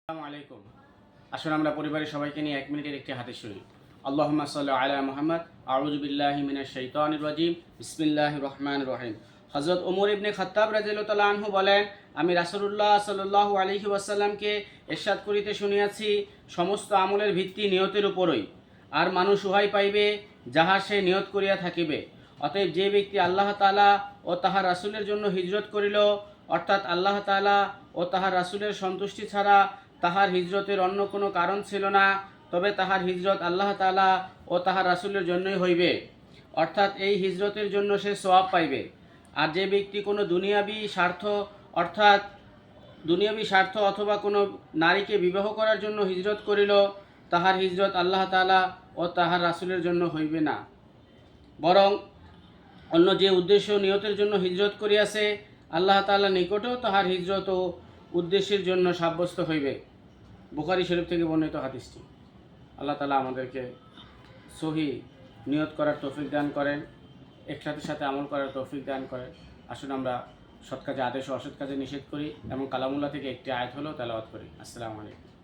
আসসালামু আলাইকুম। আসুন আমরা পরিবারের সবাইকে নিয়ে 1 মিনিটের একটি হাদিস শুনি। আল্লাহুম্মা সাল্লি আলা মুহাম্মদ, আউযু বিল্লাহি মিনাশ শাইতানির রাজিম, বিসমিল্লাহির রহমানির রহিম। হযরত ওমর ইবনে খাত্তাব রাদিয়াল্লাহু তাআলা আনহু বলেন, আমি রাসূলুল্লাহ সাল্লাল্লাহু আলাইহি ওয়াসাল্লামকে ইরশাদ করিতে শুনিয়াছি, সমস্ত আমলের ভিত্তি নিয়তের উপরই, আর মানুষ উহাই পাইবে যাহা সে নিয়ত করিয়া থাকিবে। অতএব যে ব্যক্তি আল্লাহ তাআলা ও তাহার রাসূলের জন্য হিজরত করিল, অর্থাৎ আল্লাহ তাআলা ও তাহার রাসূলের সন্তুষ্টি ছাড়া তাহার হিজরতের অন্য কোনো কারণ ছিল না, তবে তাহার হিজরত আল্লাহ তাআলা ও তাহার রাসূলের জন্যই হইবে, অর্থাৎ এই হিজরতের জন্য সে সওয়াব পাইবে। আর যে ব্যক্তি কোনো দুনিয়াবী স্বার্থ অথবা কোনো নারীকে বিবাহ করার জন্য হিজরত করিল, তাহার হিজরত আল্লাহ তাআলা ও তাহার রাসূলের জন্য হইবে না, বরং অন্য যে উদ্দেশ্য নিয়তের জন্য হিজরত করিয়াছে, আল্লাহ তাআলার নিকটেও তাহার হিজরত ও উদ্দেশ্যের জন্য সাব্যস্ত হইবে। বুখারী শরীফ থেকে বর্ণিত হাদিসটি। আল্লাহ তাআলা আমাদেরকে সহি নিয়ত করার তৌফিক দান করেন, একসাথে সাথে আমল করার তৌফিক দান করেন। আসুন আমরা সৎ কাজে আদেশ ও অসৎ কাজে নিষেধ করি এবং কালামুল্লাহ থেকে একটি আয়াত হলেও তেলাওয়াত করি। আসসালামু আলাইকুম।